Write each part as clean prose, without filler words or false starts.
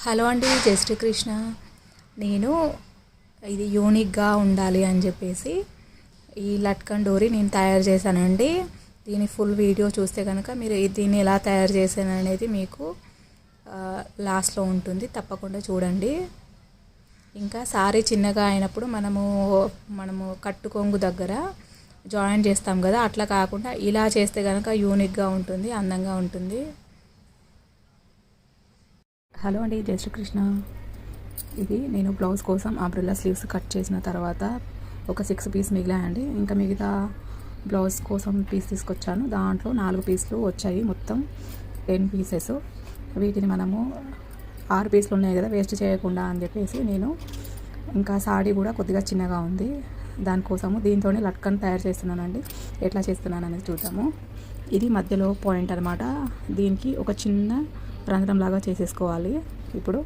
Hello అండి, జై శ్రీకృష్ణ. నేను ఇది యూనిక్గా ఉండాలి అని చెప్పేసి ఈ లట్కన్ డోరీ నేను తయారు చేశానండి. దీని ఫుల్ వీడియో చూస్తే కనుక మీరు దీన్ని ఎలా తయారు చేశాను అనేది మీకు లాస్ట్లో ఉంటుంది, తప్పకుండా చూడండి. ఇంకా సారీ చిన్నగా అయినప్పుడు మనము కట్టు కొంగు దగ్గర జాయిన్ చేస్తాం కదా, అట్లా కాకుండా ఇలా చేస్తే కనుక యూనిక్గా ఉంటుంది, అందంగా ఉంటుంది. హలో అండి, జై శ్రీకృష్ణ. ఇది నేను బ్లౌజ్ కోసం అంబ్రెల్లా స్లీవ్స్ కట్ చేసిన తర్వాత ఒక 6 పీస్ మిగిలాయండి. ఇంకా మిగతా బ్లౌజ్ కోసం పీస్ తీసుకొచ్చాను. దాంట్లో 4 పీసులు వచ్చాయి, మొత్తం 10 పీసెస్. వీటిని మనము 6 పీసులు ఉన్నాయి కదా, వేస్ట్ చేయకుండా అని చెప్పేసి నేను ఇంకా సాడీ కూడా కొద్దిగా చిన్నగా ఉంది, దానికోసము దీంతోనే లట్కన్ తయారు చేస్తున్నానండి. ఎట్లా చేస్తున్నాను అనేది చూద్దాము. ఇది మధ్యలో పాయింట్ అనమాట. దీనికి ఒక చిన్న రంధ్రం లాగా చేసేసుకోవాలి. ఇప్పుడు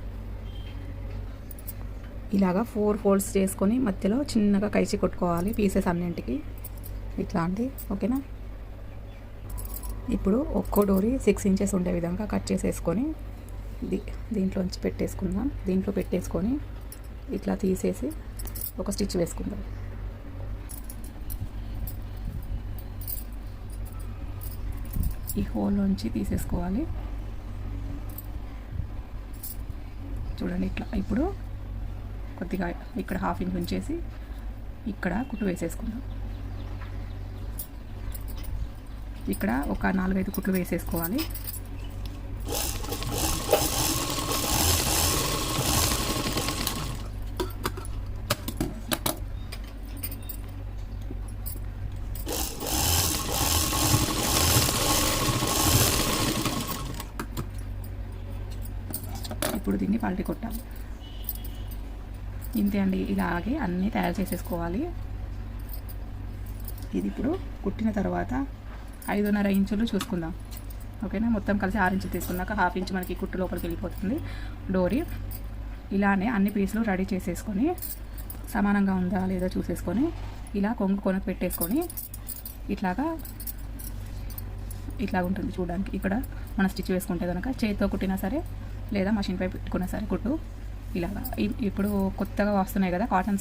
ఇలాగా 4 ఫోల్డ్స్ చేసుకొని మధ్యలో చిన్నగా కైచి కొట్టుకోవాలి పీసెస్ అన్నింటికి, ఇట్లా అండి. ఓకేనా? ఇప్పుడు ఒక్కో డోరీ 6 ఇంచెస్ ఉండే విధంగా కట్ చేసేసుకొని దీంట్లోంచి పెట్టేసుకుందాం. దీంట్లో పెట్టేసుకొని ఇట్లా తీసేసి ఒక స్టిచ్ వేసుకుందాం. ఈ హోల్ నుంచి తీసేసుకోవాలి. చూడండి ఇట్లా. ఇప్పుడు కొద్దిగా ఇక్కడ 1/2 ఇంచ్ ఉంచేసి ఇక్కడ కుట్టు వేసేసుకుందాం. ఇక్కడ ఒక 4-5 కుట్లు వేసేసుకోవాలి. ఇప్పుడు దీన్ని పల్టీ కొట్టాలి. ఇంతే అండి, ఇలాగే అన్నీ తయారు చేసేసుకోవాలి. ఇది ఇప్పుడు కుట్టిన తర్వాత 5.5 ఇంచులు చూసుకుందాం. ఓకేనా? మొత్తం కలిసి 6 ఇంచులు తీసుకున్నాక 1/2 ఇంచ్ మనకి కుట్టు లోపలికి వెళ్ళిపోతుంది డోరీ. ఇలానే అన్ని పీసులు రెడీ చేసేసుకొని సమానంగా ఉందా లేదో చూసేసుకొని ఇలా కొంగు కొనకు పెట్టేసుకొని ఇట్లా ఉంటుంది చూడడానికి. ఇక్కడ మన స్టిచ్ వేసుకుంటే కనుక చేతితో కుట్టినా సరే లేదా మషిన్పై పెట్టుకున్నా సరే కుట్టు ఇలాగా. ఇప్పుడు కొత్తగా వస్తున్నాయి కదా కాటన్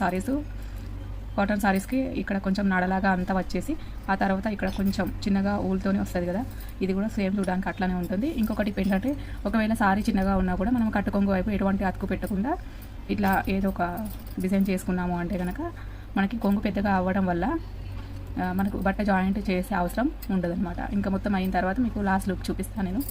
సారీస్కి ఇక్కడ కొంచెం నడలాగా అంతా వచ్చేసి ఆ తర్వాత ఇక్కడ కొంచెం చిన్నగా ఊలుతోనే వస్తుంది కదా, ఇది కూడా సేమ్ చూడడానికి అట్లానే ఉంటుంది. ఇంకొకటి ఏంటంటే ఒకవేళ సారీ చిన్నగా ఉన్నా కూడా మనం కట్టుకొంగు వైపు ఎటువంటి అతుకు పెట్టకుండా ఇట్లా ఏదో ఒక డిజైన్ చేసుకున్నాము అంటే కనుక మనకి కొంగు పెద్దగా అవ్వడం వల్ల మనకు బట్ట జాయింట్ చేసే అవసరం ఉండదన్నమాట. ఇంకా మొత్తం అయిన తర్వాత మీకు లాస్ట్ లుక్ చూపిస్తాను నేను.